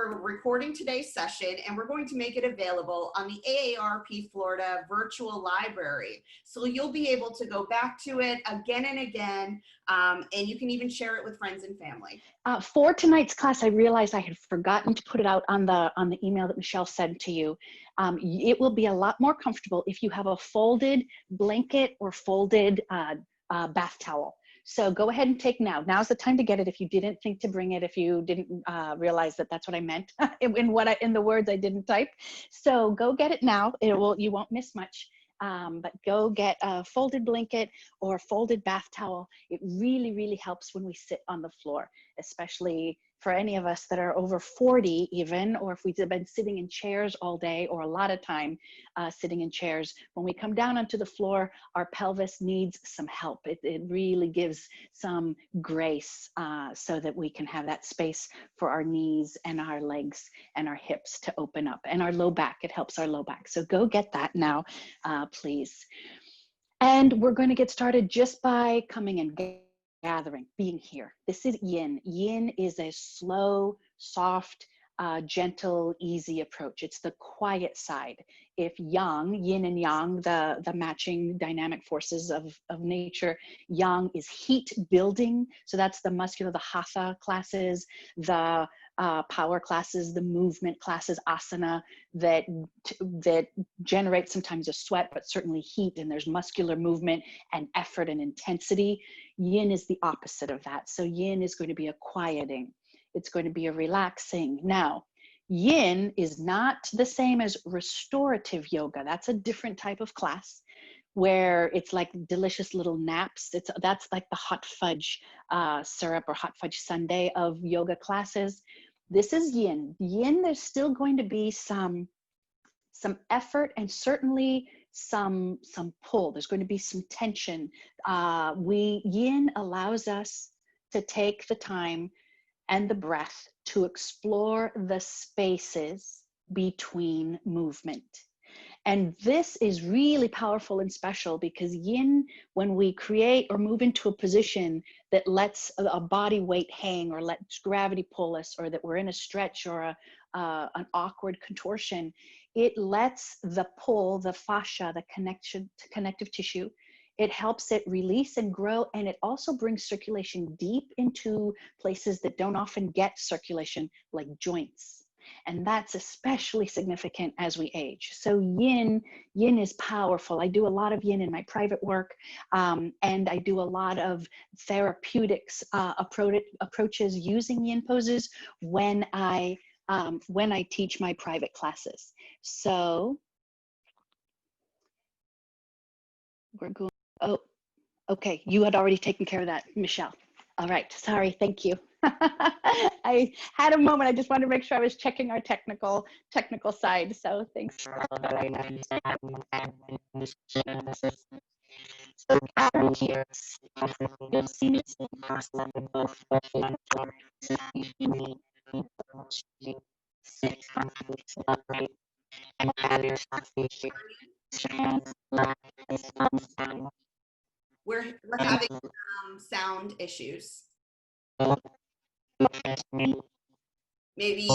we're recording today's session and we're going to make it available on the AARP Florida virtual library. So you'll be able to go back to it again and again, and you can even share it with friends and family. For tonight's class, I realized I had forgotten to put it out on the email that Michelle sent to you. It will be a lot more comfortable if you have a folded blanket or folded bath towel. So go ahead and take now. Now's the time to get it if you didn't think to bring it, if you didn't realize that that's what I meant in the words I didn't type. So go get it now. You won't miss much. But go get a folded blanket or a folded bath towel. It really, really helps when we sit on the floor, especially for any of us that are over 40 even, or if we've been sitting in chairs all day or a lot of time sitting in chairs. When we come down onto the floor, our pelvis needs some help. It really gives some grace so that we can have that space for our knees and our legs and our hips to open up, and our low back. It helps our low back. So go get that now, please. And we're going to get started just by coming and gathering, being here. This is Yin. Yin is a slow, soft, gentle, easy approach. It's the quiet side. If Yang, Yin and Yang, the matching dynamic forces of nature, Yang is heat building. So that's the muscular, the Hatha classes, the power classes, the movement classes, asana, that generate sometimes a sweat, but certainly heat, and there's muscular movement and effort and intensity. Yin is the opposite of that. So Yin is going to be a quieting. It's going to be a relaxing. Now, Yin is not the same as restorative yoga. That's a different type of class where it's like delicious little naps. That's like the hot fudge syrup or hot fudge sundae of yoga classes. This is Yin. Yin, there's still going to be some effort and certainly some pull. There's going to be some tension. Yin allows us to take the time and the breath to explore the spaces between movement. And this is really powerful and special because Yin, when we create or move into a position that lets a body weight hang or lets gravity pull us, or that we're in a stretch or an awkward contortion, it lets the pull, the fascia, the connective tissue, it helps it release and grow, and it also brings circulation deep into places that don't often get circulation, like joints. And that's especially significant as we age. So Yin is powerful. I do a lot of Yin in my private work, and I do a lot of therapeutics approaches using Yin poses when I teach my private classes. So we're going. Oh, okay. You had already taken care of that, Michelle. All right. Sorry. Thank you. I had a moment. I just wanted to make sure I was checking our technical side. So thanks. We're having sound issues. Maybe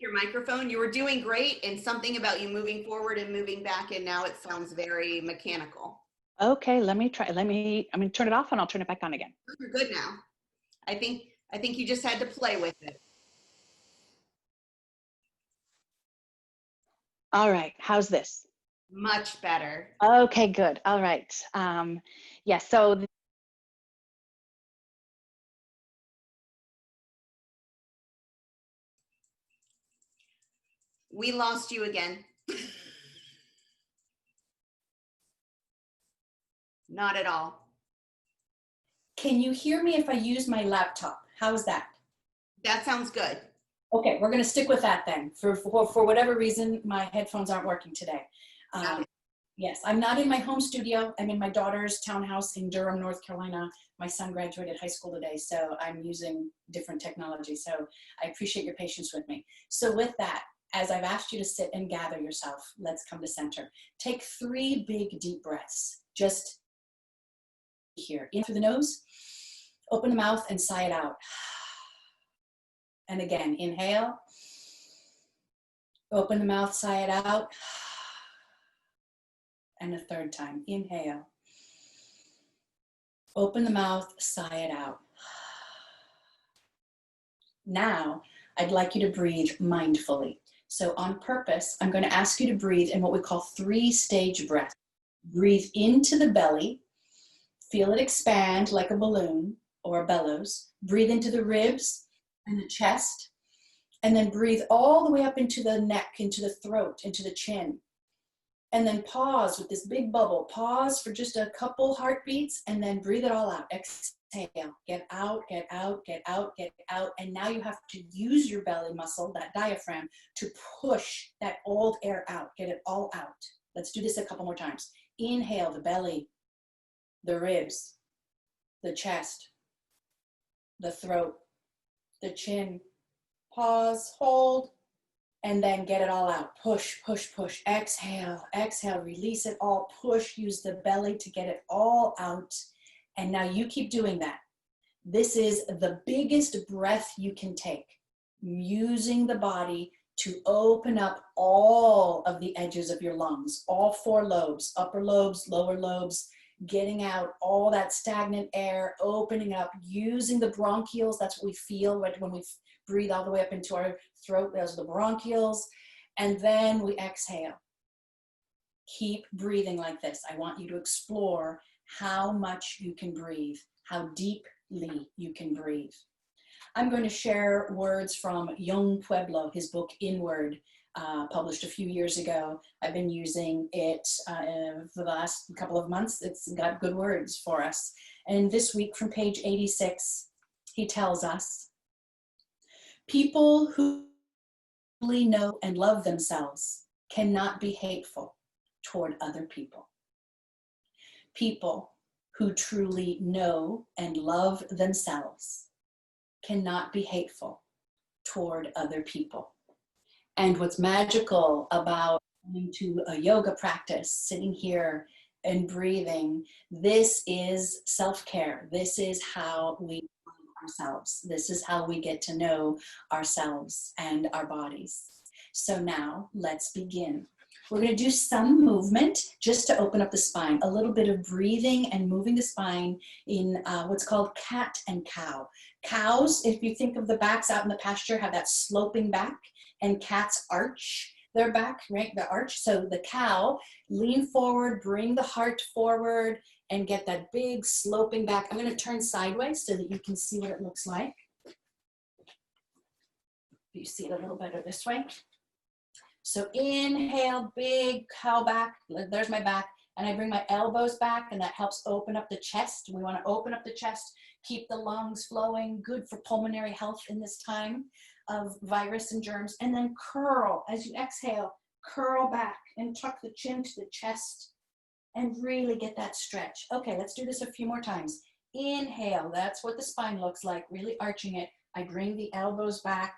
your microphone. You were doing great, and something about you moving forward and moving back, and now it sounds very mechanical. Okay, let me try. I'm going to turn it off and I'll turn it back on again. You're good now. I think you just had to play with it. All right, how's this? Much better. Okay, good. All right. Yeah, so we lost you again. Not at all. Can you hear me if I use my laptop? How's that? That sounds good. Okay, we're going to stick with that then. For whatever reason, my headphones aren't working today. Yes, I'm not in my home studio. I'm in my daughter's townhouse in Durham, North Carolina. My son graduated high school today, so I'm using different technology. So I appreciate your patience with me. So with that, as I've asked you to sit and gather yourself, let's come to center. Take 3 big deep breaths. Just here. In through the nose, open the mouth and sigh it out. And again, inhale. Open the mouth, sigh it out. And a third time. Inhale. Open the mouth, sigh it out. Now, I'd like you to breathe mindfully. So on purpose, I'm going to ask you to breathe in what we call 3-stage breath. Breathe into the belly. Feel it expand like a balloon or a bellows. Breathe into the ribs and the chest. And then breathe all the way up into the neck, into the throat, into the chin. And then pause with this big bubble. Pause for just a couple heartbeats and then breathe it all out. Exhale. Get out, get out, get out, get out. And now you have to use your belly muscle, that diaphragm, to push that old air out. Get it all out. Let's do this a couple more times. Inhale, the belly, the ribs, the chest, the throat, the chin. Pause, hold, and then get it all out. Push, push, push. Exhale, exhale, release it all. Push, use the belly to get it all out. And now you keep doing that. This is the biggest breath you can take, using the body to open up all of the edges of your lungs, all 4 lobes, upper lobes, lower lobes, getting out all that stagnant air, opening up, using the bronchioles. That's what we feel right when we breathe all the way up into our throat. Those are the bronchioles. And then we exhale. Keep breathing like this. I want you to explore how much you can breathe, how deeply you can breathe. I'm going to share words from Yung Pueblo, his book Inward, published a few years ago. I've been using it for the last couple of months. It's got good words for us. And this week from page 86, he tells us, people who really know and love themselves cannot be hateful toward other people. People who truly know and love themselves cannot be hateful toward other people. And what's magical about coming to a yoga practice, sitting here and breathing, this is self-care. This is how we love ourselves. This is how we get to know ourselves and our bodies. So now let's begin. We're going to do some movement just to open up the spine, a little bit of breathing and moving the spine in what's called cat and cow. Cows, if you think of the backs out in the pasture, have that sloping back, and cats arch their back, right? The arch. So the cow, lean forward, bring the heart forward, and get that big sloping back. I'm going to turn sideways so that you can see what it looks like. You see it a little better this way. So inhale, big cow back. There's my back. And I bring my elbows back, and that helps open up the chest. We want to open up the chest, keep the lungs flowing, good for pulmonary health in this time of virus and germs. And then curl as you exhale, curl back and tuck the chin to the chest and really get that stretch. Okay, let's do this a few more times. Inhale, that's what the spine looks like, really arching it. I bring the elbows back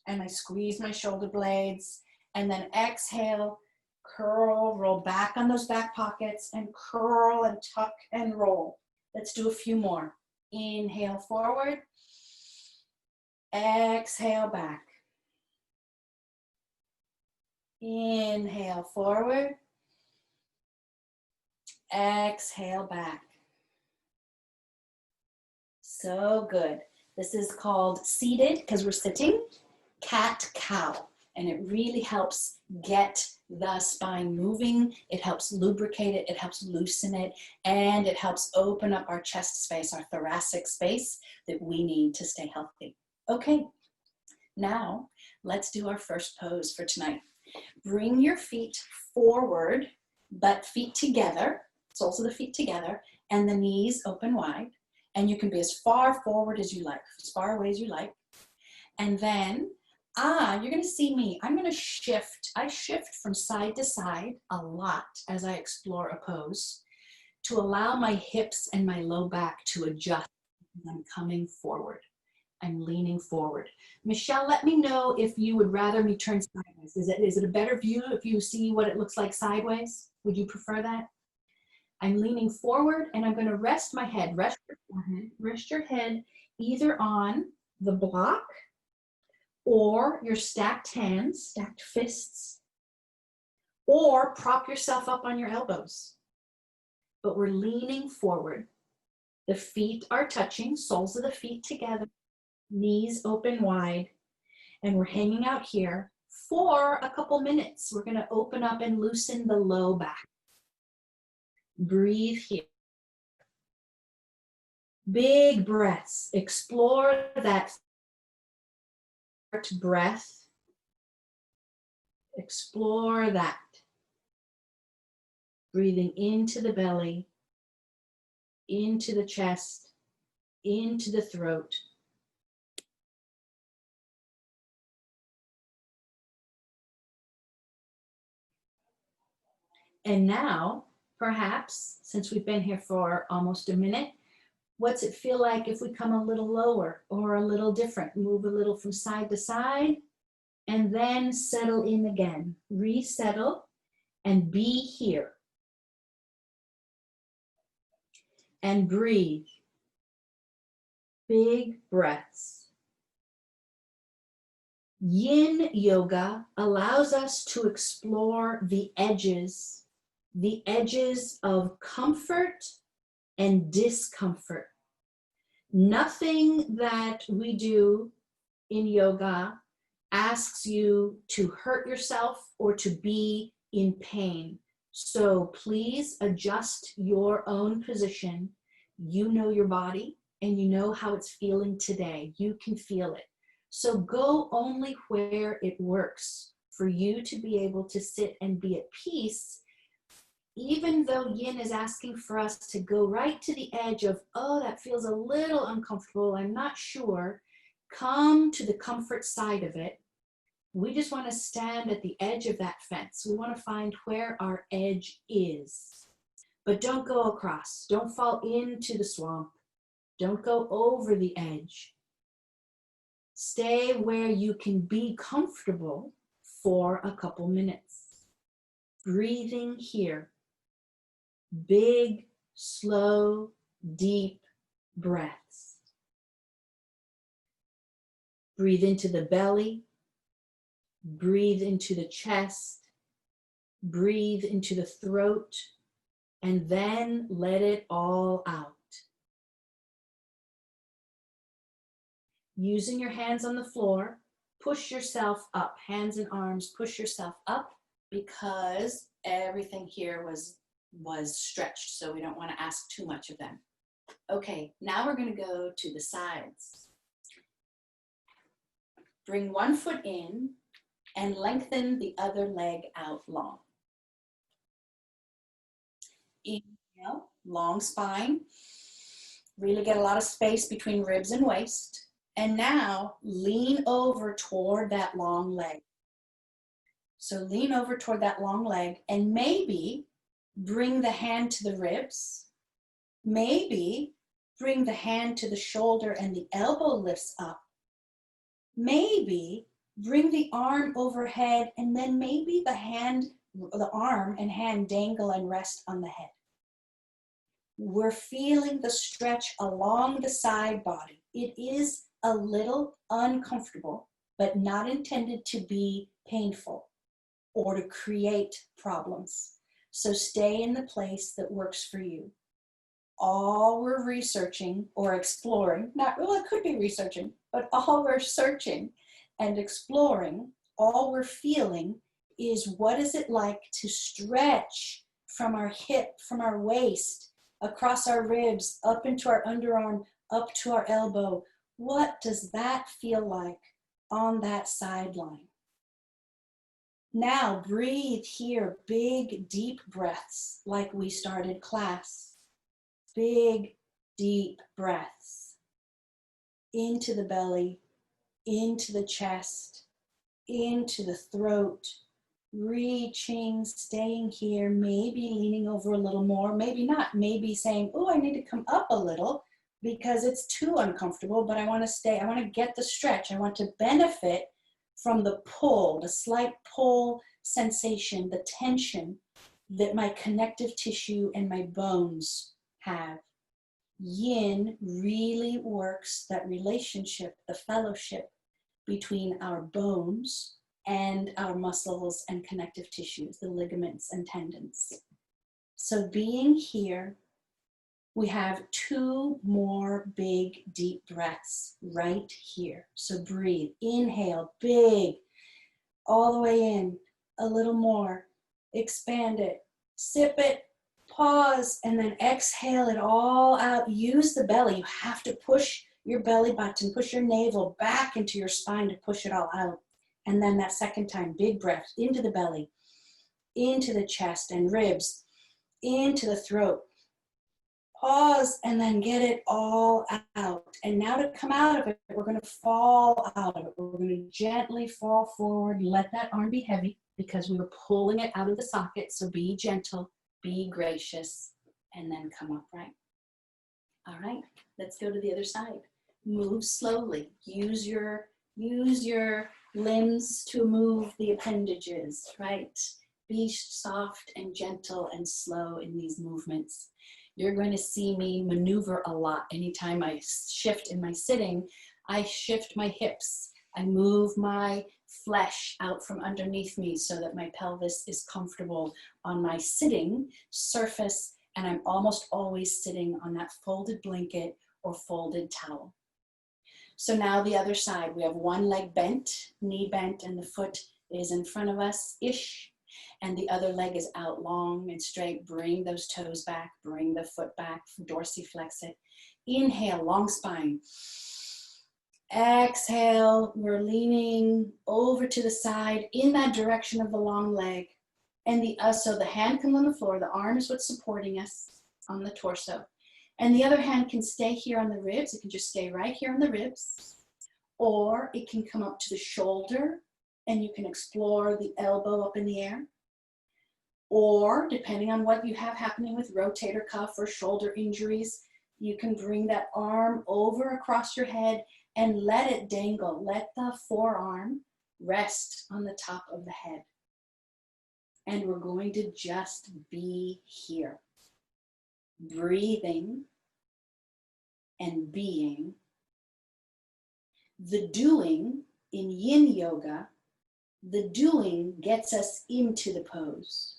and I squeeze my shoulder blades. And then exhale, curl, roll back on those back pockets, and curl and tuck and roll. Let's do a few more. Inhale forward. Exhale back. Inhale forward. Exhale back. So good. This is called seated because we're sitting, cat cow. And it really helps get the spine moving. It helps lubricate it. It helps loosen it. And it helps open up our chest space, our thoracic space that we need to stay healthy. Okay, now let's do our first pose for tonight. Bring your feet forward, but feet together. Soles of the feet together and the knees open wide. And you can be as far forward as you like, as far away as you like. And then you're going to see me. I'm going to shift. I shift from side to side a lot as I explore a pose to allow my hips and my low back to adjust. I'm coming forward. I'm leaning forward. Michelle, let me know if you would rather me turn sideways. Is it a better view if you see what it looks like sideways? Would you prefer that? I'm leaning forward and I'm going to rest my head. Rest your forehead. Rest your head either on the block or your stacked hands, stacked fists, or prop yourself up on your elbows. But we're leaning forward. The feet are touching, soles of the feet together, knees open wide, and we're hanging out here for a couple minutes. We're going to open up and loosen the low back. Breathe here. Big breaths. Explore that breath. Explore that. Breathing into the belly, into the chest, into the throat. And now, perhaps, since we've been here for almost a minute, what's it feel like if we come a little lower or a little different? Move a little from side to side and then settle in again. Resettle and be here. And breathe. Big breaths. Yin Yoga allows us to explore the edges of comfort and discomfort. Nothing that we do in yoga asks you to hurt yourself or to be in pain. So please adjust your own position. You know your body and you know how it's feeling today. You can feel it. So go only where it works for you to be able to sit and be at peace, even though Yin is asking for us to go right to the edge of, oh, that feels a little uncomfortable, I'm not sure. Come to the comfort side of it. We just want to stand at the edge of that fence. We want to find where our edge is. But don't go across. Don't fall into the swamp. Don't go over the edge. Stay where you can be comfortable for a couple minutes. Breathing here. Big, slow, deep breaths. Breathe into the belly. Breathe into the chest. Breathe into the throat. And then let it all out. Using your hands on the floor, push yourself up. Hands and arms, push yourself up because everything here was stretched, so we don't want to ask too much of them. Okay, now we're going to go to the sides. Bring one foot in and lengthen the other leg out long. Inhale, long spine. Really get a lot of space between ribs and waist. And now lean over toward that long leg. So lean over toward that long leg and maybe bring the hand to the ribs. Maybe bring the hand to the shoulder and the elbow lifts up. Maybe bring the arm overhead and then maybe the arm and hand dangle and rest on the head. We're feeling the stretch along the side body. It is a little uncomfortable, but not intended to be painful or to create problems. So stay in the place that works for you. All we're researching or exploring, it could be researching, but all we're searching and exploring, all we're feeling is what is it like to stretch from our hip, from our waist, across our ribs, up into our underarm, up to our elbow. What does that feel like on that sideline? Now breathe here, big, deep breaths like we started class. Big, deep breaths into the belly, into the chest, into the throat, reaching, staying here, maybe leaning over a little more, maybe not, maybe saying, oh, I need to come up a little because it's too uncomfortable, but I want to stay, I want to get the stretch, I want to benefit from the pull, the slight pull sensation, the tension that my connective tissue and my bones have. Yin really works that relationship, the fellowship between our bones and our muscles and connective tissues, the ligaments and tendons. So being here, we have 2 more big, deep breaths right here. So breathe, inhale, big, all the way in, a little more, expand it, sip it, pause, and then exhale it all out. Use the belly. You have to push your belly button, push your navel back into your spine to push it all out. And then that second time, big breath into the belly, into the chest and ribs, into the throat. Pause and then get it all out. And now to come out of it, we're going to fall out of it. We're going to gently fall forward. Let that arm be heavy because we were pulling it out of the socket. So be gentle, be gracious, and then come upright. All right, let's go to the other side. Move slowly. Use your limbs to move the appendages, right? Be soft and gentle and slow in these movements. You're going to see me maneuver a lot. Anytime I shift in my sitting, I shift my hips. I move my flesh out from underneath me so that my pelvis is comfortable on my sitting surface, and I'm almost always sitting on that folded blanket or folded towel. So now the other side, we have one leg bent, knee bent, and the foot is in front of us-ish. And the other leg is out long and straight. Bring those toes back, bring the foot back, dorsiflex it. Inhale, long spine. Exhale, we're leaning over to the side in that direction of the long leg. And so the hand comes on the floor, the arm is what's supporting us on the torso. And the other hand can stay here on the ribs. It can just stay right here on the ribs. Or it can come up to the shoulder and you can explore the elbow up in the air. Or depending on what you have happening with rotator cuff or shoulder injuries, you can bring that arm over across your head and let it dangle. Let the forearm rest on the top of the head. And we're going to just be here. Breathing and being. The doing in Yin Yoga, the doing gets us into the pose.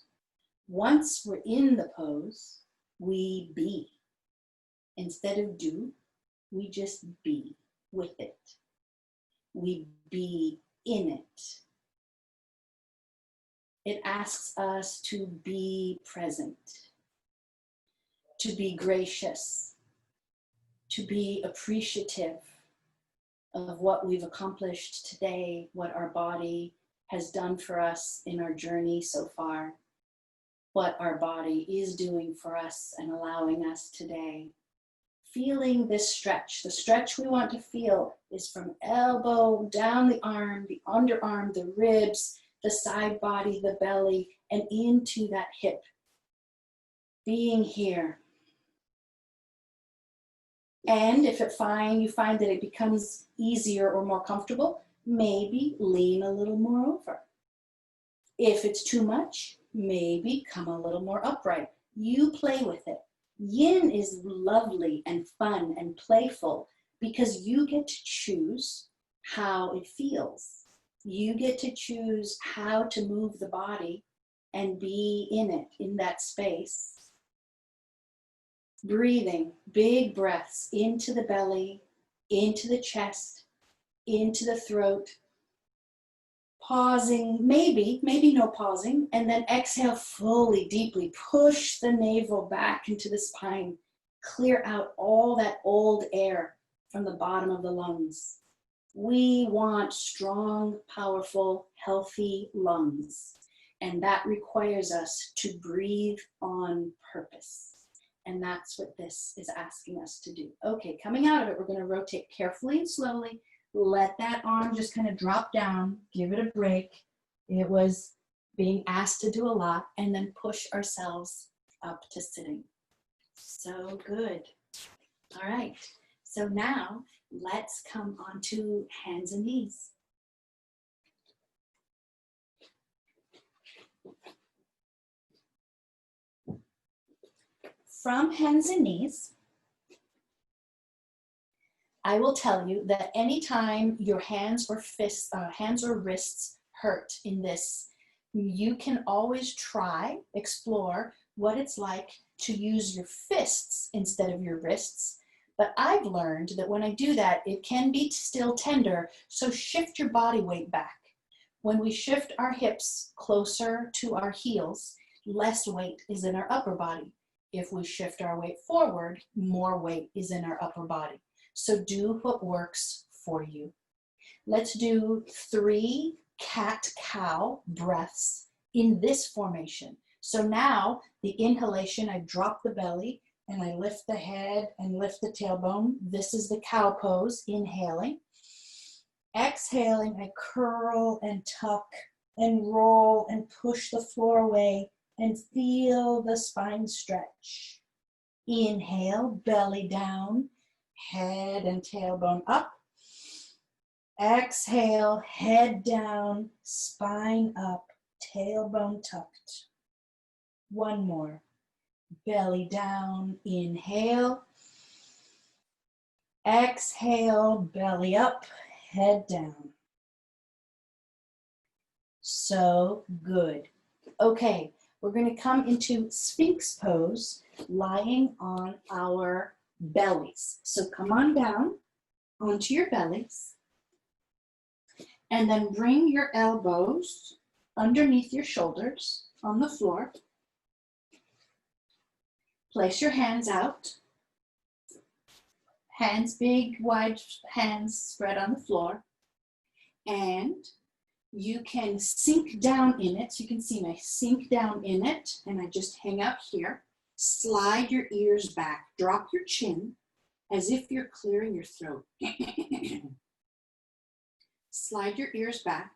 Once we're in the pose, we be. Instead of do, we just be with it. We be in it. It asks us to be present, to be gracious, to be appreciative of what we've accomplished today, what our body has done for us in our journey so far, what our body is doing for us and allowing us today. Feeling this stretch. The stretch we want to feel is from elbow, down the arm, the underarm, the ribs, the side body, the belly, and into that hip. Being here. And if you find that it becomes easier or more comfortable, maybe lean a little more over. If it's too much, maybe come a little more upright. You play with it. Yin is lovely and fun and playful because you get to choose how it feels. You get to choose how to move the body and be in it, in that space. Breathing, big breaths into the belly, into the chest, into the throat. Pausing, maybe no pausing, and then exhale fully, deeply. Push the navel back into the spine. Clear out all that old air from the bottom of the lungs. We want strong, powerful, healthy lungs, and that requires us to breathe on purpose. And that's what this is asking us to do. Okay, coming out of it, we're going to rotate carefully and slowly. Let that arm just kind of drop down, give it a break. It was being asked to do a lot, and then push ourselves up to sitting. So good. All right, so now let's come onto hands and knees. From hands and knees, I will tell you that anytime your hands or wrists hurt in this, you can always explore what it's like to use your fists instead of your wrists. But I've learned that when I do that, it can be still tender, so shift your body weight back. When we shift our hips closer to our heels, less weight is in our upper body. If we shift our weight forward, more weight is in our upper body. So do what works for you. Let's do 3 cat-cow breaths in this formation. So now the inhalation, I drop the belly and I lift the head and lift the tailbone. This is the cow pose, inhaling. Exhaling, I curl and tuck and roll and push the floor away and feel the spine stretch. Inhale, belly down, head and tailbone up. Exhale, head down, spine up, tailbone tucked. One more. Belly down, inhale. Exhale, belly up, head down. So good. Okay, we're going to come into Sphinx Pose, lying on our bellies. So come on down onto your bellies. And then bring your elbows underneath your shoulders on the floor. Place your hands out. Hands big, wide hands spread on the floor. And you can sink down in it. So you can see me sink down in it. And I just hang out here. Slide your ears back. Drop your chin as if you're clearing your throat. Slide your ears back.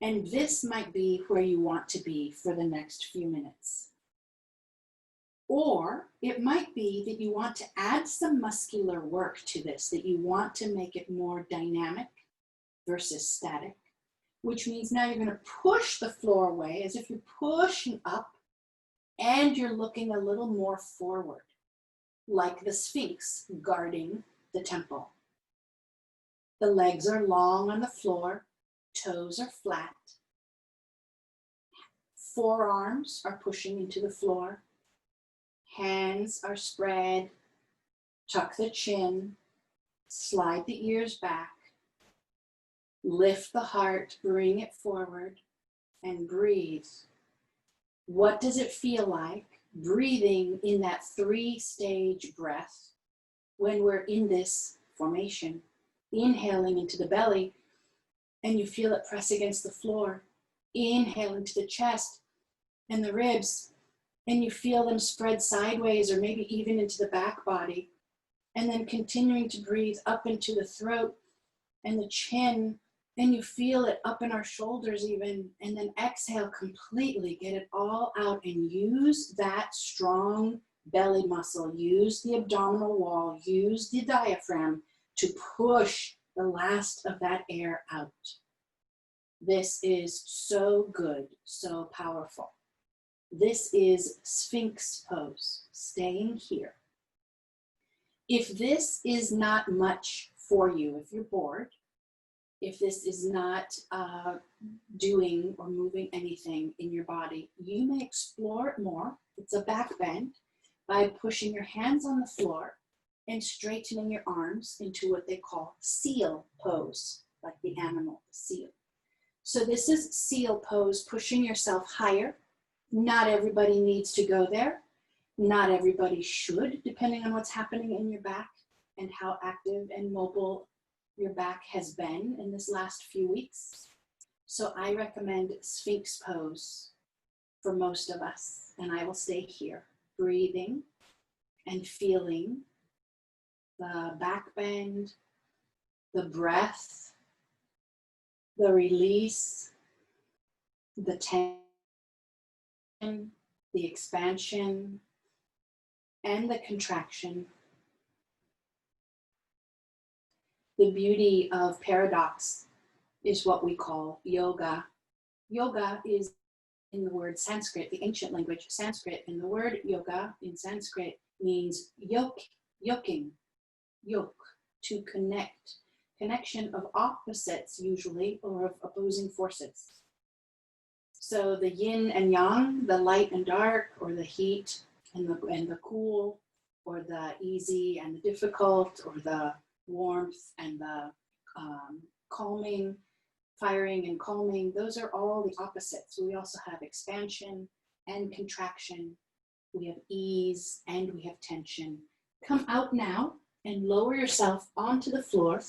And this might be where you want to be for the next few minutes. Or it might be that you want to add some muscular work to this, that you want to make it more dynamic versus static, which means now you're going to push the floor away as if you're pushing up and you're looking a little more forward, like the Sphinx guarding the temple. The legs are long on the floor, toes are flat. Forearms are pushing into the floor. Hands are spread. Tuck the chin. Slide the ears back. Lift the heart, bring it forward, and breathe. What does it feel like breathing in that 3-stage breath when we're in this formation? Inhaling into the belly, and you feel it press against the floor. Inhale into the chest and the ribs, and you feel them spread sideways or maybe even into the back body. And then continuing to breathe up into the throat and the chin, and you feel it up in our shoulders even. And then exhale completely, get it all out and use that strong belly muscle. Use the abdominal wall, use the diaphragm to push the last of that air out. This is so good, so powerful. This is Sphinx Pose, staying here. If this is not much for you, if you're bored, if this is not doing or moving anything in your body, you may explore it more. It's a back bend by pushing your hands on the floor and straightening your arms into what they call seal pose, like the animal, the seal. So this is seal pose, pushing yourself higher. Not everybody needs to go there. Not everybody should, depending on what's happening in your back and how active and mobile your back has been in this last few weeks. So I recommend Sphinx Pose for most of us, and I will stay here, breathing and feeling the back bend, the breath, the release, the tension, the expansion, and the contraction. The beauty of paradox is what we call yoga. Yoga is in the word Sanskrit, the ancient language Sanskrit, and the word yoga in Sanskrit means yoke, yoking, yoke, to connect, connection of opposites usually, or of opposing forces. So the yin and yang, the light and dark, or the heat and the cool, or the easy and the difficult, or the warmth and the calming, firing and calming, those are all the opposites. We also have expansion and contraction. We have ease and we have tension. Come out now and lower yourself onto the floor.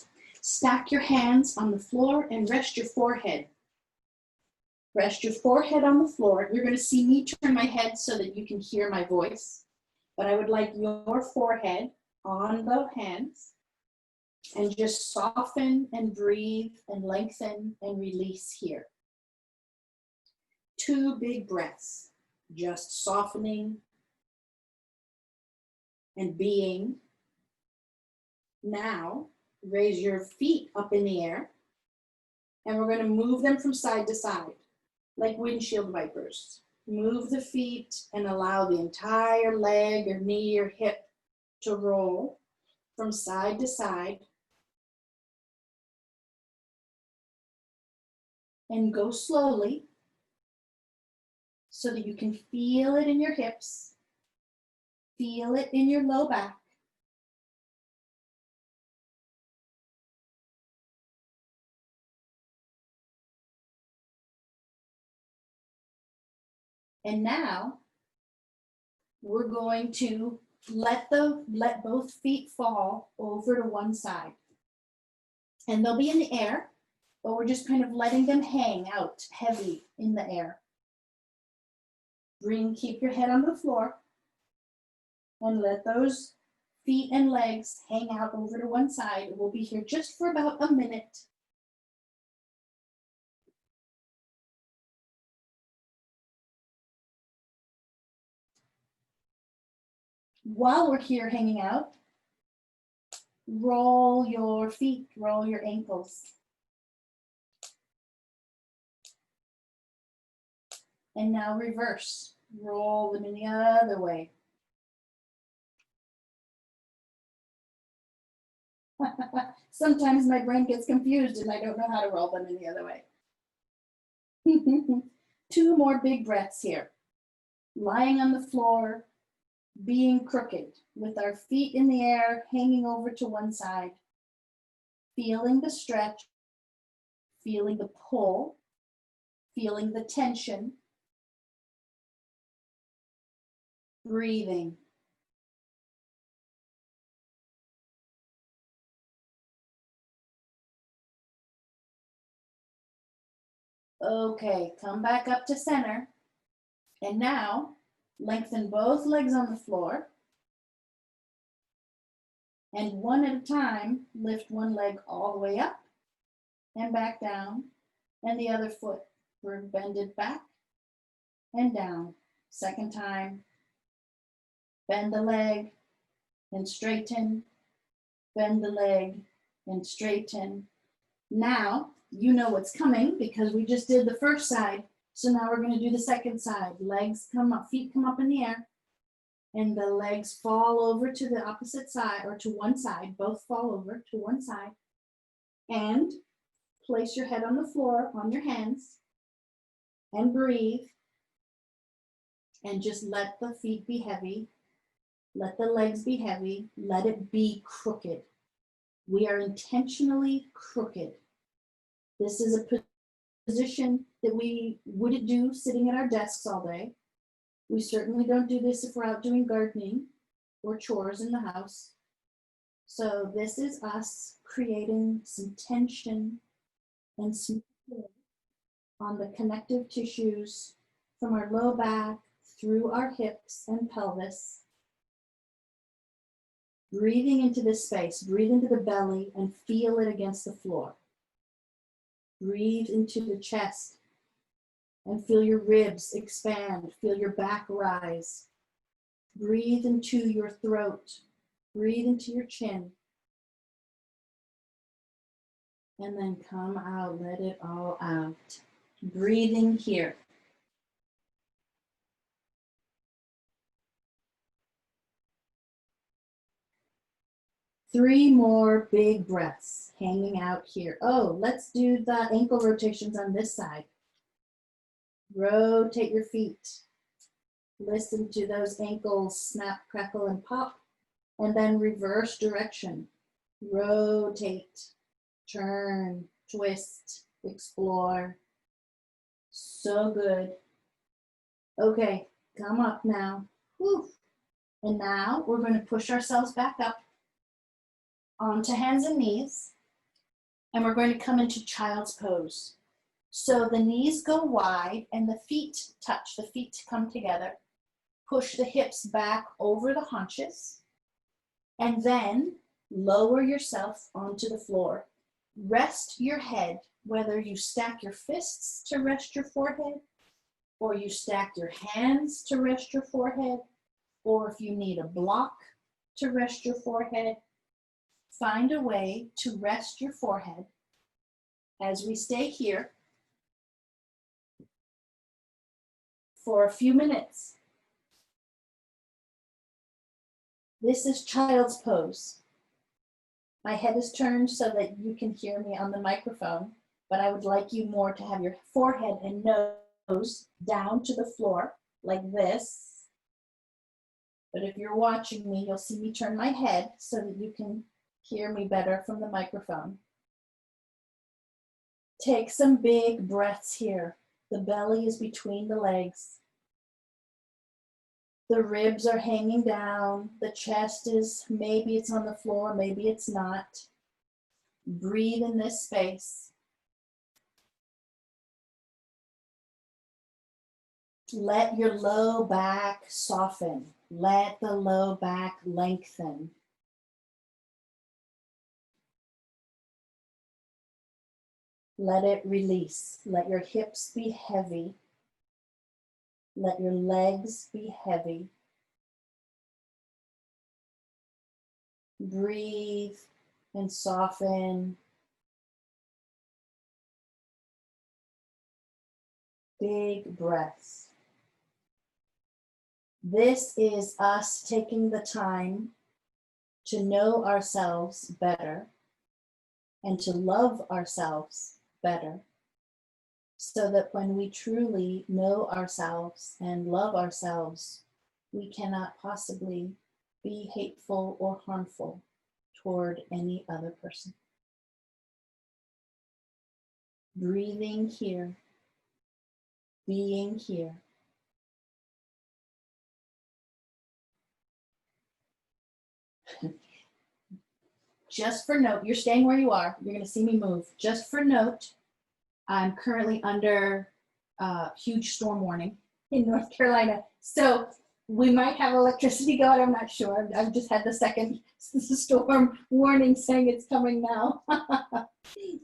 Stack your hands on the floor and rest your forehead. Rest your forehead on the floor. You're going to see me turn my head so that you can hear my voice. But I would like your forehead on the hands and just soften and breathe and lengthen and release here. 2 big breaths, just softening and being. Now, raise your feet up in the air and we're going to move them from side to side like windshield wipers. Move the feet and allow the entire leg or knee or hip to roll from side to side. And go slowly so that you can feel it in your hips, feel it in your low back. And now we're going to let both feet fall over to one side. And they'll be in the air, but we're just kind of letting them hang out heavy in the air. Keep your head on the floor and let those feet and legs hang out over to one side. We'll be here just for about a minute. While we're here hanging out, roll your feet, roll your ankles. And now reverse, roll them in the other way. Sometimes my brain gets confused and I don't know how to roll them in the other way. 2 more big breaths here. Lying on the floor, being crooked with our feet in the air, hanging over to one side, feeling the stretch, feeling the pull, feeling the tension, breathing. Okay, come back up to center. And now, lengthen both legs on the floor. And one at a time, lift one leg all the way up and back down. And the other foot, bend it back and down. Second time, bend the leg and straighten. Bend the leg and straighten. Now, you know what's coming because we just did the first side. So now we're going to do the second side. Legs come up, feet come up in the air, and the legs fall over to the opposite side or to one side. Both fall over to one side. And place your head on the floor on your hands and breathe. And just let the feet be heavy. Let the legs be heavy. Let it be crooked. We are intentionally crooked. This is a position that we wouldn't do sitting at our desks all day. We certainly don't do this if we're out doing gardening or chores in the house. So this is us creating some tension and some on the connective tissues from our low back through our hips and pelvis. Breathing into this space, breathe into the belly and feel it against the floor. Breathe into the chest and feel your ribs expand, feel your back rise. Breathe into your throat, breathe into your chin. And then come out, let it all out. Breathing here. 3 more big breaths hanging out here. Oh, let's do the ankle rotations on this side. Rotate your feet. Listen to those ankles snap, crackle, and pop. And then reverse direction. Rotate, turn, twist, explore. So good. Okay, come up now. Whew. And now we're going to push ourselves back up onto hands and knees. And we're going to come into child's pose. So the knees go wide and the feet touch. The feet come together. Push the hips back over the haunches. And then lower yourself onto the floor. Rest your head, whether you stack your fists to rest your forehead, or you stack your hands to rest your forehead, or if you need a block to rest your forehead, find a way to rest your forehead as we stay here for a few minutes. This is child's pose. My head is turned so that you can hear me on the microphone, but I would like you more to have your forehead and nose down to the floor like this. But if you're watching me, you'll see me turn my head so that you can hear me better from the microphone. Take some big breaths here. The belly is between the legs. The ribs are hanging down. The chest is, maybe it's on the floor, maybe it's not. Breathe in this space. Let your low back soften. Let the low back lengthen. Let it release. Let your hips be heavy. Let your legs be heavy. Breathe and soften. Big breaths. This is us taking the time to know ourselves better and to love ourselves better, so that when we truly know ourselves and love ourselves, we cannot possibly be hateful or harmful toward any other person. Breathing here, being here. Just for note, you're staying where you are. You're going to see me move. Just for note, I'm currently under a huge storm warning in North Carolina. So we might have electricity go out. I'm not sure. I've just had the second storm warning saying it's coming now.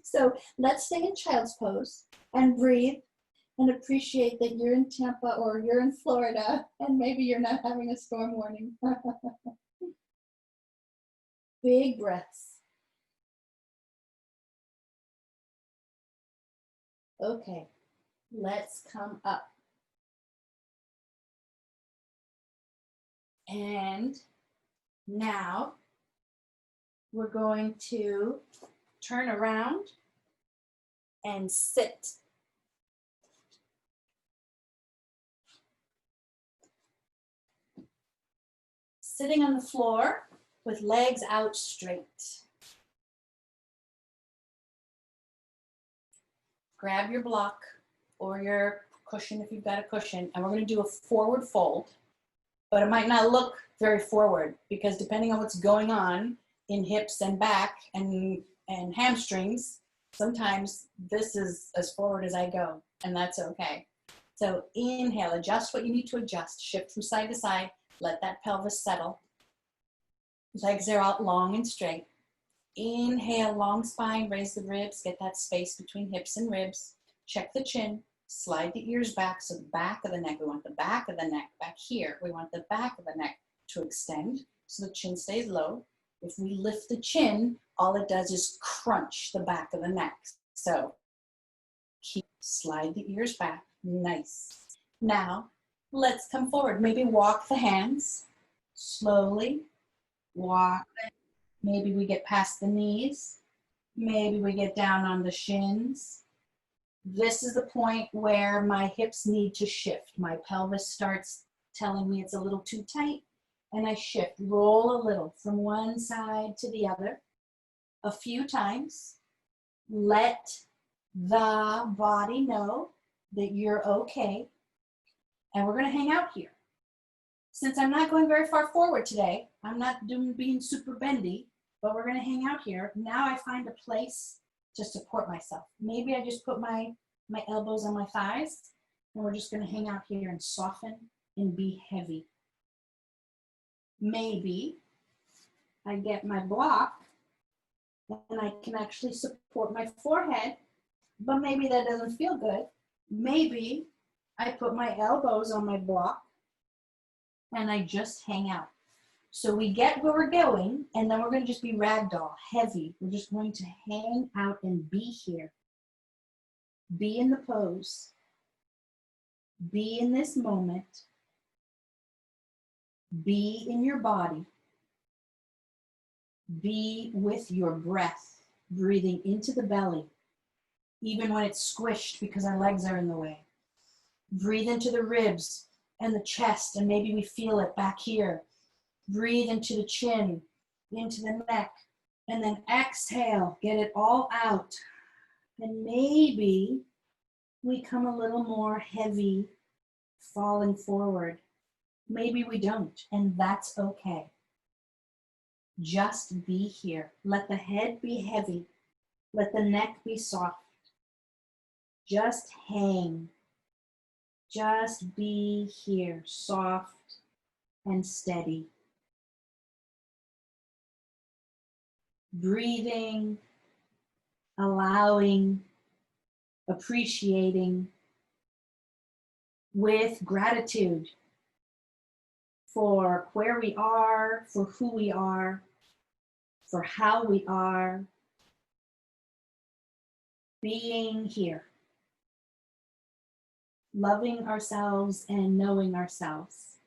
So let's stay in child's pose and breathe and appreciate that you're in Tampa or you're in Florida and maybe you're not having a storm warning. Big breaths. Okay, let's come up. And now we're going to turn around and sit. Sitting on the floor with legs out straight. Grab your block or your cushion if you've got a cushion, and we're going to do a forward fold, but it might not look very forward because depending on what's going on in hips and back and hamstrings, sometimes this is as forward as I go, and that's okay. So inhale, adjust what you need to adjust, shift from side to side, let that pelvis settle. Legs are out long and straight. Inhale, long spine, raise the ribs, get that space between hips and ribs. Check the chin, slide the ears back, so the back of the neck, we want the back of the neck back here. We want the back of the neck to extend so the chin stays low. If we lift the chin, all it does is crunch the back of the neck. So slide the ears back, nice. Now, let's come forward. Maybe walk the hands slowly. Walk Maybe we get past the knees. Maybe we get down on the shins. This is the point where my hips need to shift. My pelvis starts telling me it's a little too tight, and I shift, roll a little from one side to the other a few times. Let the body know that you're okay. And we're going to hang out here. Since I'm not going very far forward today, I'm not being super bendy, but we're going to hang out here. Now I find a place to support myself. Maybe I just put my elbows on my thighs, and we're just going to hang out here and soften and be heavy. Maybe I get my block and I can actually support my forehead, but maybe that doesn't feel good. Maybe I put my elbows on my block and I just hang out. So we get where we're going, and then we're going to just be ragdoll, heavy. We're just going to hang out and be here. Be in the pose. Be in this moment. Be in your body. Be with your breath, breathing into the belly, even when it's squished because our legs are in the way. Breathe into the ribs and the chest, and maybe we feel it back here. Breathe into the chin, into the neck, and then exhale, get it all out. And maybe we come a little more heavy, falling forward. Maybe we don't, and that's okay. Just be here. Let the head be heavy. Let the neck be soft. Just hang. Just be here, soft and steady. Breathing, allowing, appreciating, with gratitude for where we are, for who we are, for how we are, being here, loving ourselves and knowing ourselves,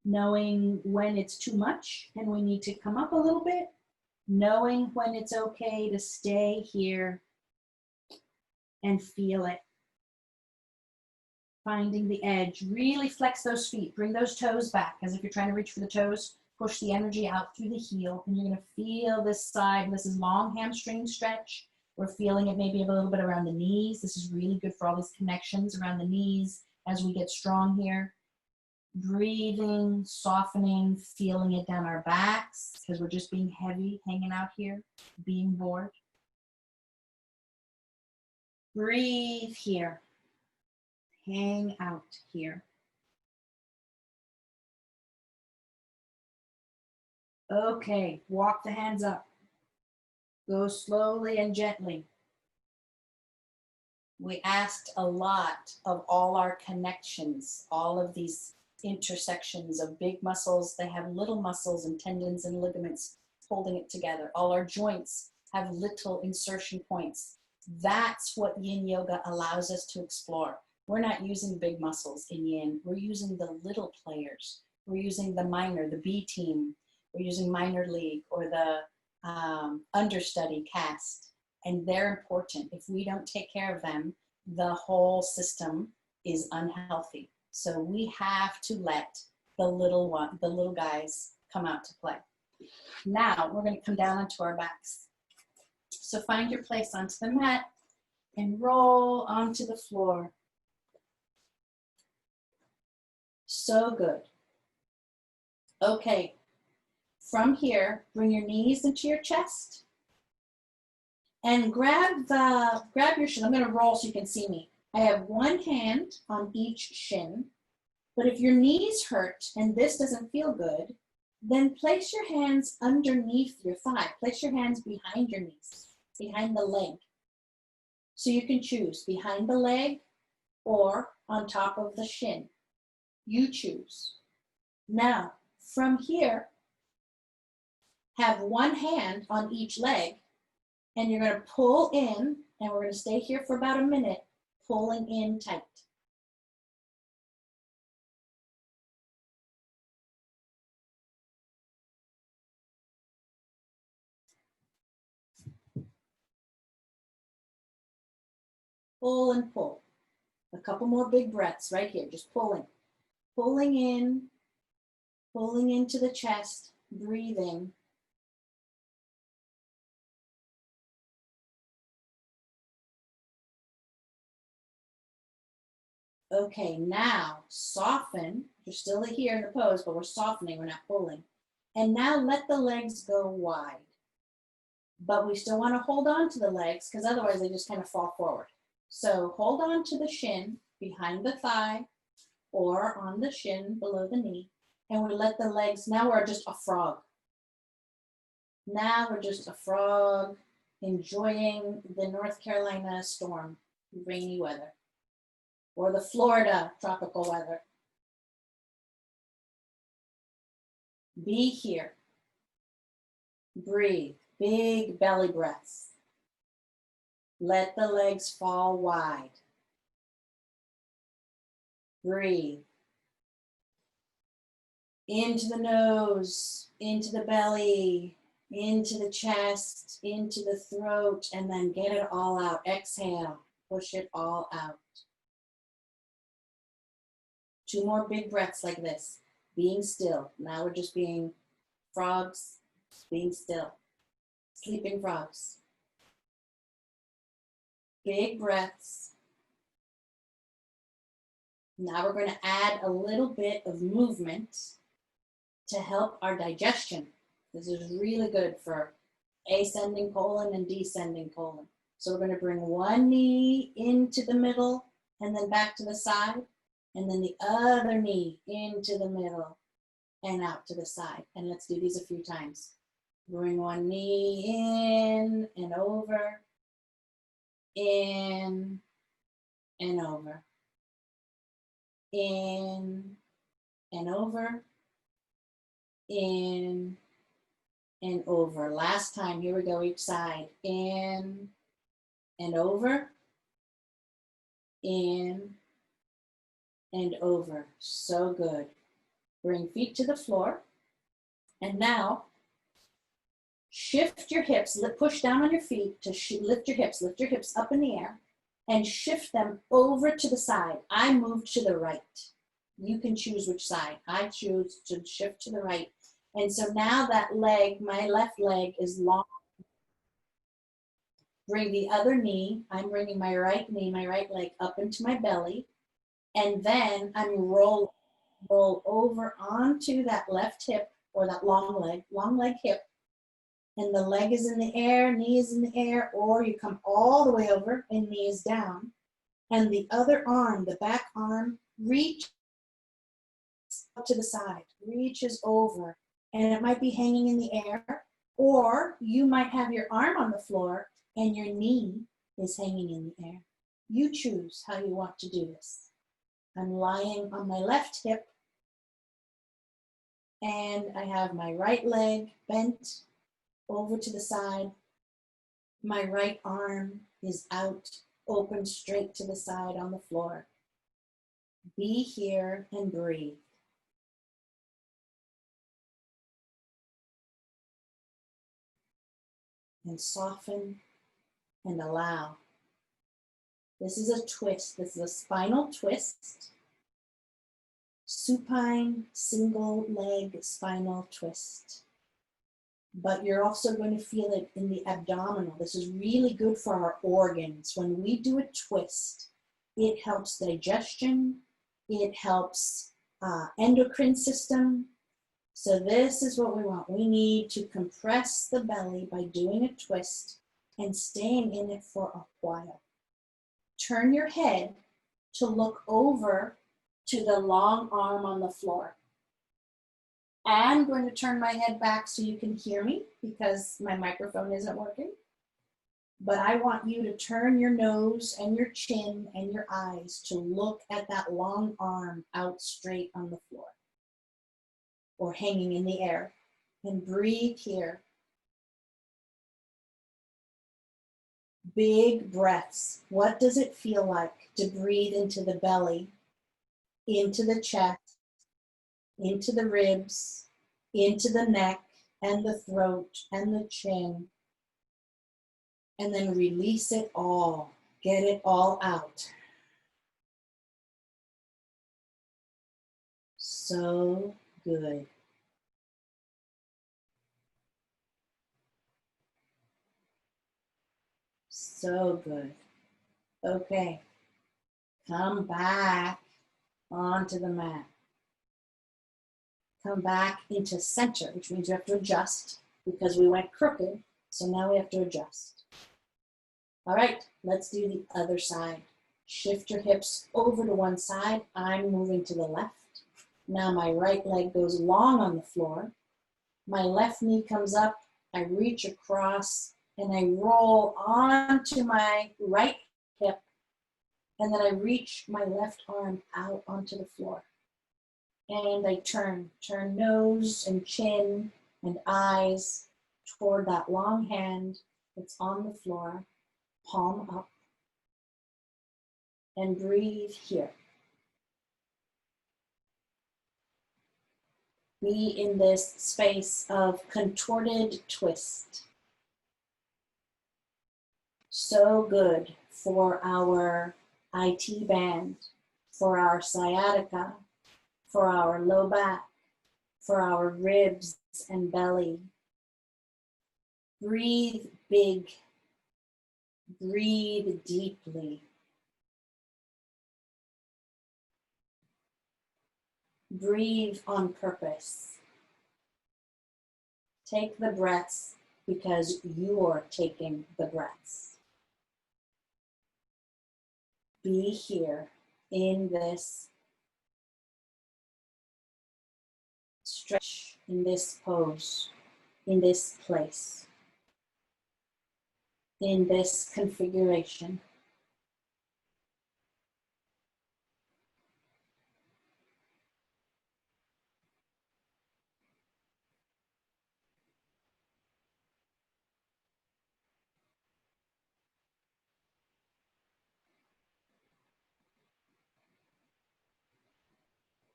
knowing when it's too much and we need to come up a little bit, knowing when it's okay to stay here and feel it. Finding the edge, really flex those feet, bring those toes back as if you're trying to reach for the toes, push the energy out through the heel, and you're gonna feel this side. This is long hamstring stretch. We're feeling it maybe a little bit around the knees. This is really good for all these connections around the knees as we get strong here. Breathing, softening, feeling it down our backs because we're just being heavy, hanging out here, being bored. Breathe here. Hang out here. Okay, walk the hands up. Go slowly and gently. We asked a lot of all our connections, all of these intersections of big muscles. They have little muscles and tendons and ligaments holding it together. All our joints have little insertion points. That's what Yin Yoga allows us to explore. We're not using big muscles in Yin. We're using the little players. We're using the minor, the B team. We're using minor league or the understudy cast. And they're important. If we don't take care of them, the whole system is unhealthy. So we have to let the little guys come out to play. Now we're going to come down onto our backs. So find your place onto the mat and roll onto the floor. So good. Okay, from here, bring your knees into your chest and grab your shin. I'm going to roll so you can see me. I have one hand on each shin, but if your knees hurt and this doesn't feel good, then place your hands underneath your thigh. Place your hands behind your knees, behind the leg. So you can choose behind the leg or on top of the shin. You choose. Now, from here, have one hand on each leg, and you're going to pull in, and we're going to stay here for about a minute, pulling in tight. pull and pull. A couple more big breaths right here, just pulling. Pulling in, pulling into the chest, breathing. Okay, now soften. You're still here in the pose, but we're softening, we're not pulling. And now let the legs go wide. But we still want to hold on to the legs because otherwise they just kind of fall forward. So hold on to the shin behind the thigh or on the shin below the knee. And we let the legs, now we're just a frog. Now we're just a frog enjoying the North Carolina storm, rainy weather, or the Florida tropical weather. Be here. Breathe. Big belly breaths. Let the legs fall wide. Breathe. Into the nose, into the belly, into the chest, into the throat, and then get it all out. Exhale. Push it all out. 2 more big breaths like this. Being still. Now we're just being frogs, being still. Sleeping frogs. Big breaths. Now we're going to add a little bit of movement to help our digestion. This is really good for ascending colon and descending colon. So we're going to bring one knee into the middle and then back to the side, and then the other knee into the middle and out to the side. And let's do these a few times. Bring one knee in and over, in and over, in and over, in and over. Last time, here we go, each side. In and over, in and over. So good. Bring feet to the floor. And now, shift your hips, push down on your feet to lift your hips up in the air and shift them over to the side. I move to the right. You can choose which side. I choose to shift to the right. And so now that leg, my left leg is long. Bring the other knee. I'm bringing my right knee, my right leg up into my belly. And then I'm roll over onto that left hip or that long leg hip. And the leg is in the air, knee is in the air, or you come all the way over and knee is down. And the other arm, the back arm, reaches up to the side, reaches over. And it might be hanging in the air, or you might have your arm on the floor and your knee is hanging in the air. You choose how you want to do this. I'm lying on my left hip and I have my right leg bent over to the side. My right arm is out, open straight to the side on the floor. Be here and breathe. And soften and allow. This is a twist. This is a spinal twist. Supine single leg spinal twist. But you're also going to feel it in the abdominal. This is really good for our organs. When we do a twist, it helps digestion, it helps endocrine system. So this is what we want. We need to compress the belly by doing a twist and staying in it for a while. Turn your head to look over to the long arm on the floor. I'm going to turn my head back so you can hear me because my microphone isn't working. But I want you to turn your nose and your chin and your eyes to look at that long arm out straight on the floor or hanging in the air, and breathe here. Big breaths. What does it feel like to breathe into the belly, into the chest, into the ribs, into the neck and the throat and the chin, and then release it all. Get it all out. So good. So good. Okay. Come back onto the mat. Come back into center, which means you have to adjust because we went crooked. So now we have to adjust. All right, let's do the other side. Shift your hips over to one side. I'm moving to the left. Now my right leg goes long on the floor. My left knee comes up. I reach across and I roll onto my right hip. And then I reach my left arm out onto the floor. And I turn nose and chin and eyes toward that long hand that's on the floor, palm up. And breathe here. Be in this space of contorted twist. So good for our IT band, for our sciatica, for our low back, for our ribs and belly. Breathe big. Breathe deeply. Breathe on purpose. Take the breaths because you're taking the breaths. Be here in this stretch, in this pose, in this place, in this configuration.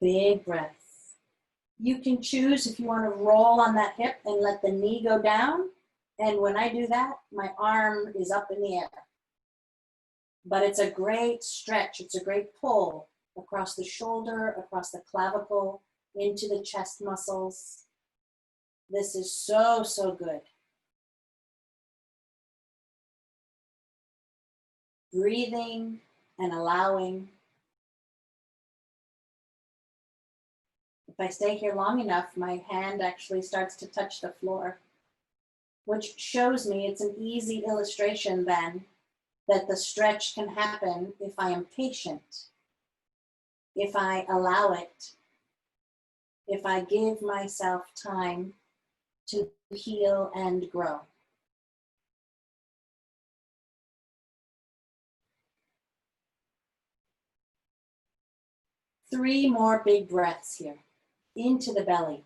Big breaths. You can choose if you want to roll on that hip and let the knee go down. And when I do that, my arm is up in the air. But it's a great stretch. It's a great pull across the shoulder, across the clavicle, into the chest muscles. This is so, so good. Breathing and allowing. If I stay here long enough, my hand actually starts to touch the floor, which shows me it's an easy illustration then that the stretch can happen if I am patient, if I allow it, if I give myself time to heal and grow. Three more big breaths here. Into the belly,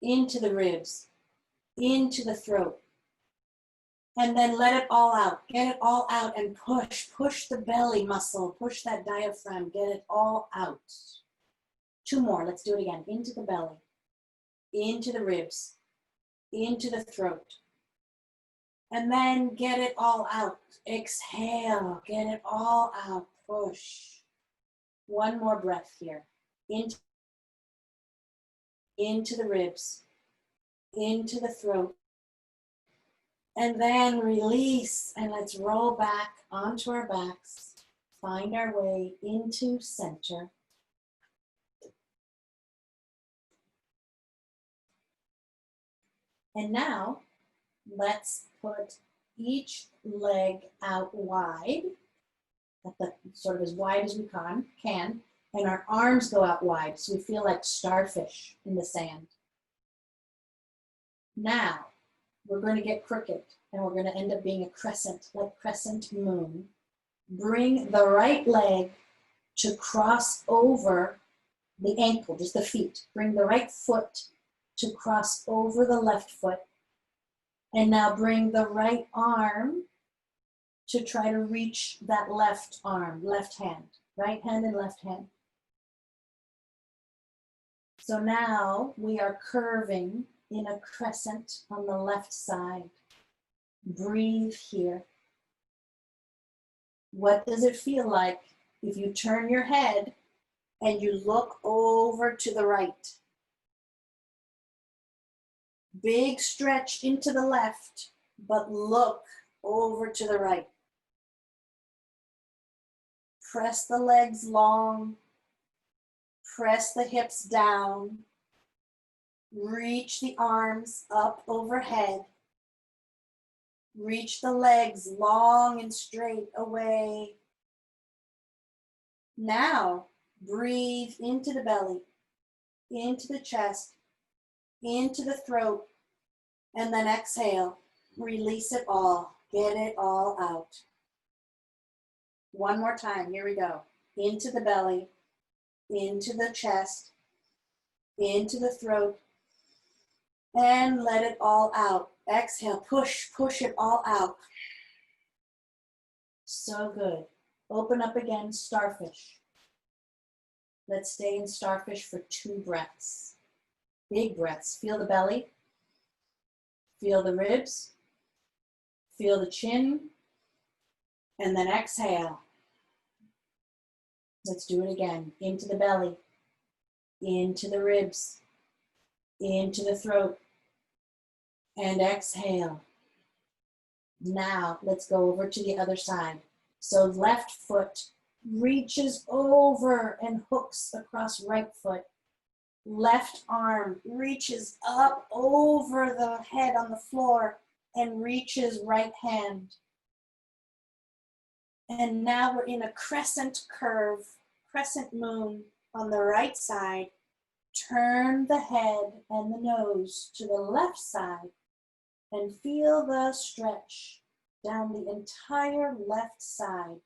into the ribs, into the throat. And then let it all out. Get it all out and push the belly muscle, push that diaphragm, get it all out. Two more, let's do it again. Into the belly, into the ribs, into the throat. And then get it all out. Exhale, get it all out, push. One more breath here. Into the ribs, into the throat. And then release, and let's roll back onto our backs. Find our way into center. And now, let's put each leg out wide, sort of as wide as we can, and our arms go out wide, so we feel like starfish in the sand. Now, we're going to get crooked, and we're going to end up being a crescent, like crescent moon. Bring the right leg to cross over the ankle, just the feet. Bring the right foot to cross over the left foot. And now bring the right arm to try to reach that left arm, left hand, right hand and left hand. So now we are curving in a crescent on the left side. Breathe here. What does it feel like if you turn your head and you look over to the right? Big stretch into the left, but look over to the right. Press the legs long. Press the hips down. Reach the arms up overhead. Reach the legs long and straight away. Now, breathe into the belly, into the chest, into the throat, and then exhale. Release it all. Get it all out. One more time. Here we go. Into the belly, into the chest, into the throat, and let it all out. Exhale. Push it all out. So good. Open up again, starfish. Let's stay in starfish for 2 breaths. Big breaths. Feel the belly. Feel the ribs. Feel the chin. And then exhale. Let's do it again. Into the belly. Into the ribs. Into the throat. And exhale. Now let's go over to the other side. So left foot reaches over and hooks across right foot. Left arm reaches up over the head on the floor and reaches right hand. And now we're in a crescent curve, crescent moon on the right side. Turn the head and the nose to the left side and feel the stretch down the entire left side,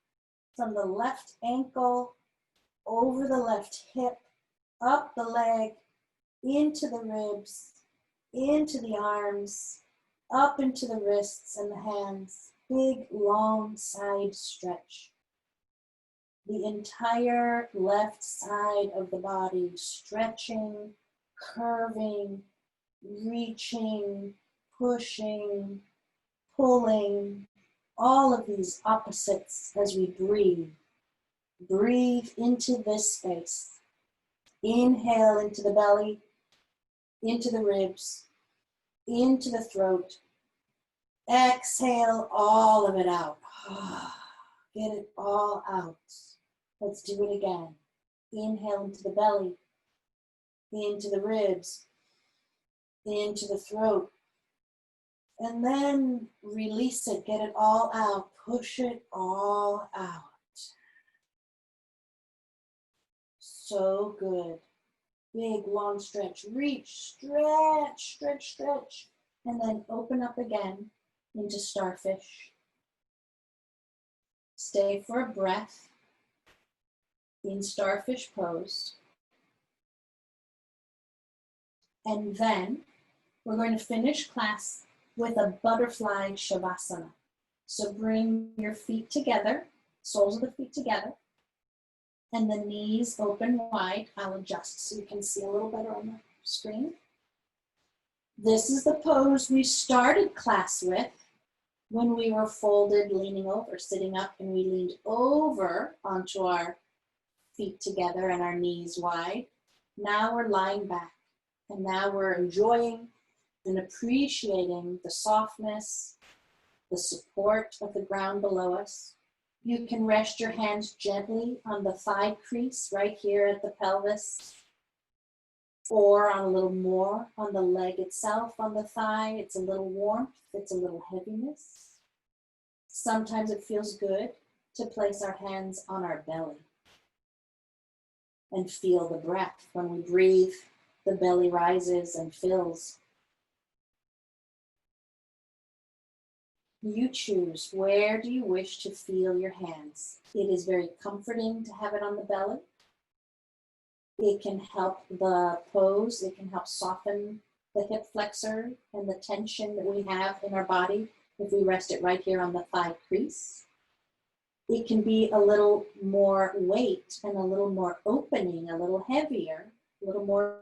from the left ankle, over the left hip, up the leg, into the ribs, into the arms, up into the wrists and the hands. Big, long side stretch. The entire left side of the body stretching, curving, reaching, pushing, pulling, all of these opposites as we breathe. Breathe into this space. Inhale into the belly, into the ribs, into the throat. Exhale all of it out. Get it all out. Let's do it again. Inhale into the belly, into the ribs, into the throat. And then release it, get it all out, push it all out. So good. Big, long stretch. Reach, stretch, stretch, stretch. And then open up again into starfish. Stay for a breath in starfish pose. And then we're going to finish class with a butterfly Shavasana. So bring your feet together, soles of the feet together, and the knees open wide. I'll adjust so you can see a little better on the screen. This is the pose we started class with when we were folded, leaning over, sitting up, and we leaned over onto our feet together and our knees wide. Now we're lying back, and now we're enjoying and appreciating the softness, the support of the ground below us. You can rest your hands gently on the thigh crease right here at the pelvis, or on a little more on the leg itself, on the thigh. It's a little warmth, it's a little heaviness. Sometimes it feels good to place our hands on our belly and feel the breath. When we breathe, the belly rises and fills. You choose, where do you wish to feel your hands? It is very comforting to have it on the belly. It can help the pose, it can help soften the hip flexor and the tension that we have in our body if we rest it right here on the thigh crease. It can be a little more weight and a little more opening, a little heavier, a little more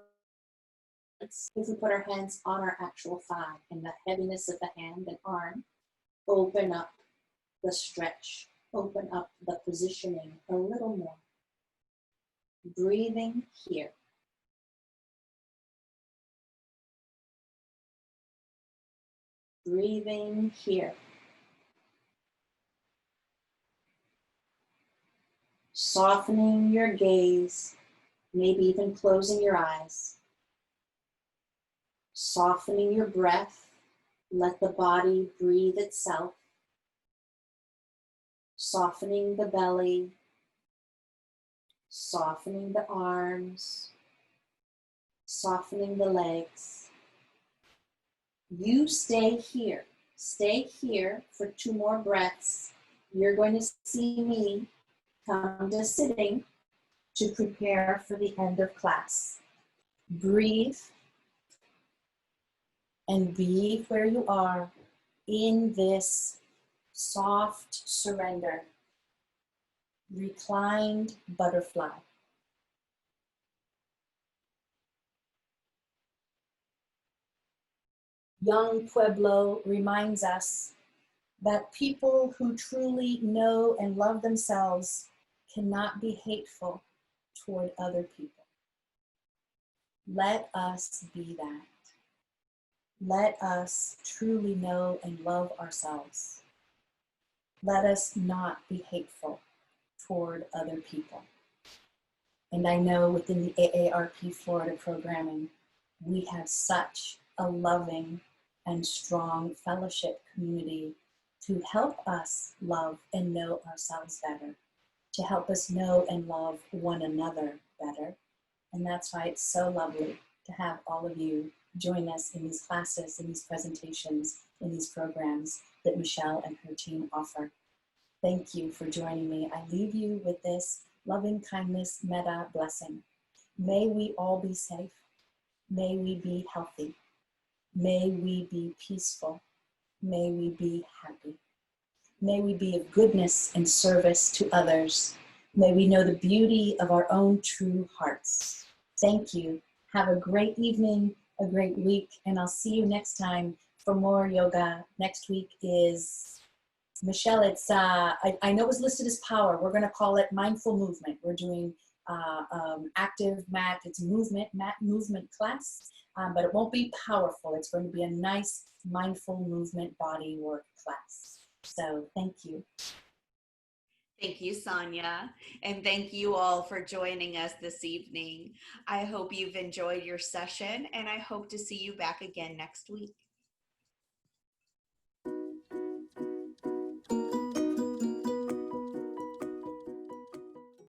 if we put our hands on our actual thigh, and the heaviness of the hand and arm. Open up the stretch. open up the positioning a little more. Breathing here. Breathing here. Softening your gaze, maybe even closing your eyes. Softening your breath, let the body breathe itself. Softening the belly, softening the arms, softening the legs. You stay here. Stay here for 2 more breaths. You're going to see me come to sitting to prepare for the end of class. Breathe and be where you are in this soft surrender. Reclined butterfly. Young Pueblo reminds us that people who truly know and love themselves cannot be hateful toward other people. Let us be that. Let us truly know and love ourselves. Let us not be hateful toward other people. And I know within the AARP Florida programming, we have such a loving and strong fellowship community to help us love and know ourselves better, to help us know and love one another better. And that's why it's so lovely to have all of you join us in these classes, in these presentations, in these programs that Michelle and her team offer. Thank you for joining me. I leave you with this loving kindness metta blessing. May we all be safe. May we be healthy. May we be peaceful. May we be happy. May we be of goodness and service to others. May we know the beauty of our own true hearts. Thank you. Have a great evening, a great week, and I'll see you next time for more yoga. Next week is, Michelle, it's, I know it's listed as power. We're gonna call it mindful movement. We're doing active mat, it's mat movement class, but it won't be powerful. It's going to be a nice mindful movement body work class. So thank you. Thank you, Sonya. And thank you all for joining us this evening. I hope you've enjoyed your session, and I hope to see you back again next week.